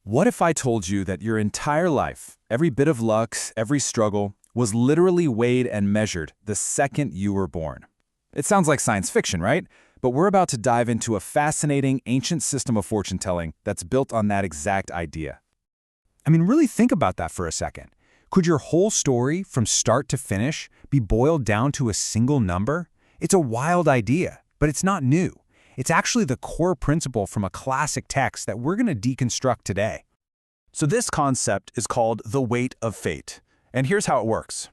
What if I told you that your entire life, every bit of luck, every struggle, was literally weighed and measured the second you were born? It sounds like science fiction, right? But we're about to dive into a fascinating ancient system of fortune-telling that's built on that exact idea. I mean, really think about that for a second. Could your whole story, from start to finish, be boiled down to a single number? It's a wild idea, but it's not new. It's actually the core principle from a classic text that we're going to deconstruct today. So this concept is called the weight of fate. And here's how it works.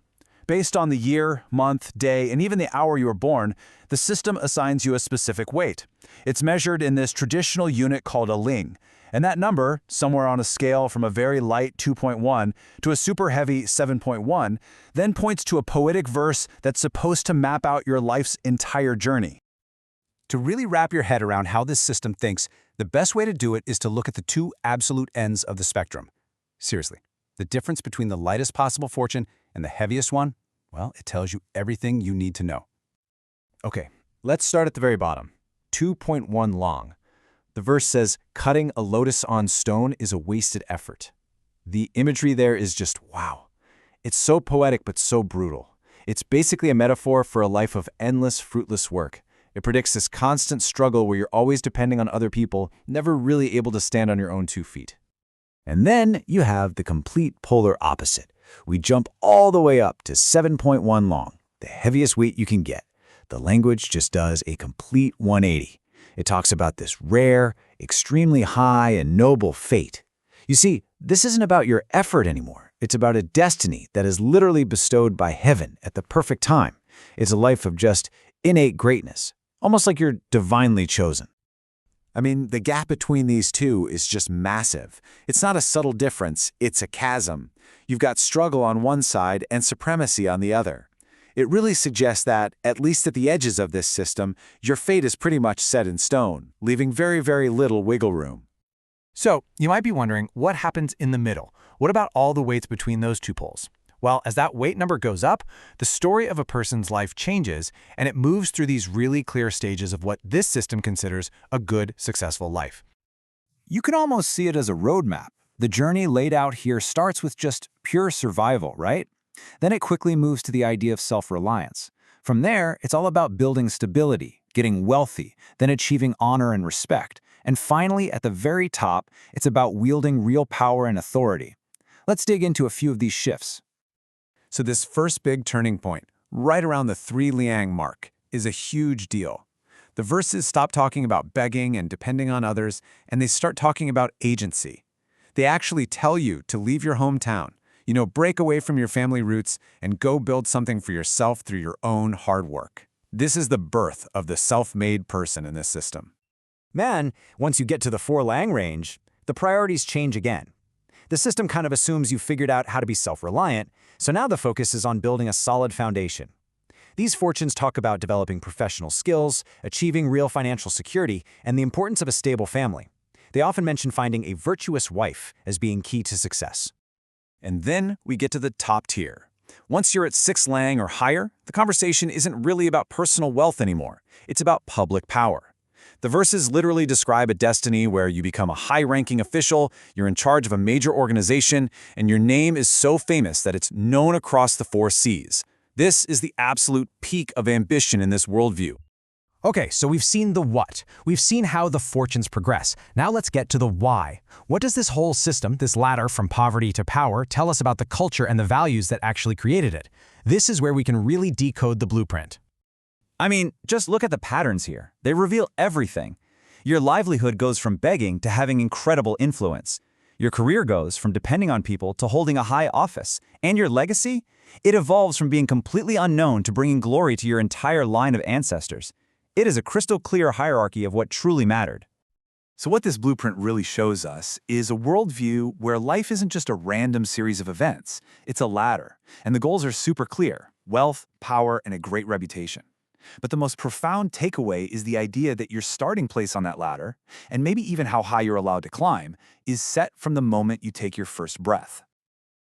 Based on the year, month, day, and even the hour you were born, the system assigns you a specific weight. It's measured in this traditional unit called a Liang. And that number, somewhere on a scale from a very light 2.1 to a super heavy 7.1, then points to a poetic verse that's supposed to map out your life's entire journey. To really wrap your head around how this system thinks, the best way to do it is to look at the two absolute ends of the spectrum. Seriously, the difference between the lightest possible fortune and the heaviest one, well, it tells you everything you need to know. Okay, let's start at the very bottom. 2.1 Liang. The verse says, "Cutting a lotus on stone is a wasted effort." The imagery there is just wow. It's so poetic but so brutal. It's basically a metaphor for a life of endless, fruitless work. It predicts this constant struggle where you're always depending on other people, never really able to stand on your own 2 feet. And then you have the complete polar opposite. We jump all the way up to 7.1 Liang, the heaviest weight you can get. The language just does a complete 180. It talks about this rare, extremely high and noble fate. You see, this isn't about your effort anymore. It's about a destiny that is literally bestowed by heaven at the perfect time. It's a life of just innate greatness. Almost like you're divinely chosen. I mean, the gap between these two is just massive. It's not a subtle difference, it's a chasm. You've got struggle on one side and supremacy on the other. It really suggests that, at least at the edges of this system, your fate is pretty much set in stone, leaving very, very little wiggle room. So, you might be wondering, what happens in the middle? What about all the weights between those two poles? Well, as that weight number goes up, the story of a person's life changes, and it moves through these really clear stages of what this system considers a good, successful life. You can almost see it as a roadmap. The journey laid out here starts with just pure survival, right? Then it quickly moves to the idea of self-reliance. From there, it's all about building stability, getting wealthy, then achieving honor and respect. And finally, at the very top, it's about wielding real power and authority. Let's dig into a few of these shifts. So this first big turning point, right around the 3 Liang mark, is a huge deal. The verses stop talking about begging and depending on others, and they start talking about agency. They actually tell you to leave your hometown, break away from your family roots and go build something for yourself through your own hard work. This is the birth of the self-made person in this system. Man, once you get to the 4 Liang range, the priorities change again. The system kind of assumes you've figured out how to be self-reliant, so now the focus is on building a solid foundation. These fortunes talk about developing professional skills, achieving real financial security, and the importance of a stable family. They often mention finding a virtuous wife as being key to success. And then we get to the top tier. Once you're at 6 Liang or higher, the conversation isn't really about personal wealth anymore. It's about public power. The verses literally describe a destiny where you become a high-ranking official, you're in charge of a major organization, and your name is so famous that it's known across the 4 seas. This is the absolute peak of ambition in this worldview. Okay, so we've seen the what. We've seen how the fortunes progress. Now let's get to the why. What does this whole system, this ladder from poverty to power, tell us about the culture and the values that actually created it? This is where we can really decode the blueprint. I mean, just look at the patterns here. They reveal everything. Your livelihood goes from begging to having incredible influence. Your career goes from depending on people to holding a high office. And your legacy? It evolves from being completely unknown to bringing glory to your entire line of ancestors. It is a crystal clear hierarchy of what truly mattered. So what this blueprint really shows us is a worldview where life isn't just a random series of events. It's a ladder, and the goals are super clear: wealth, power, and a great reputation. But the most profound takeaway is the idea that your starting place on that ladder, and maybe even how high you're allowed to climb, is set from the moment you take your first breath.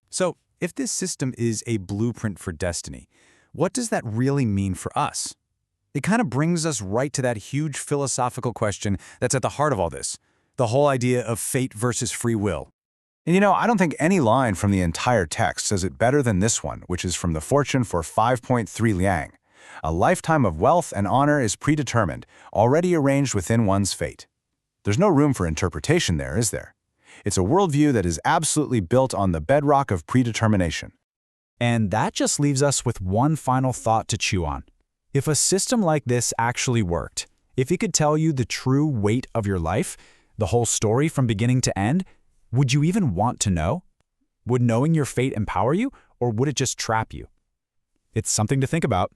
So, if this system is a blueprint for destiny, what does that really mean for us? It kind of brings us right to that huge philosophical question that's at the heart of all this, the whole idea of fate versus free will. And I don't think any line from the entire text says it better than this one, which is from the fortune for 5.3 Liang. A lifetime of wealth and honor is predetermined, already arranged within one's fate. There's no room for interpretation there, is there? It's a worldview that is absolutely built on the bedrock of predetermination. And that just leaves us with one final thought to chew on. If a system like this actually worked, if it could tell you the true weight of your life, the whole story from beginning to end, would you even want to know? Would knowing your fate empower you, or would it just trap you? It's something to think about.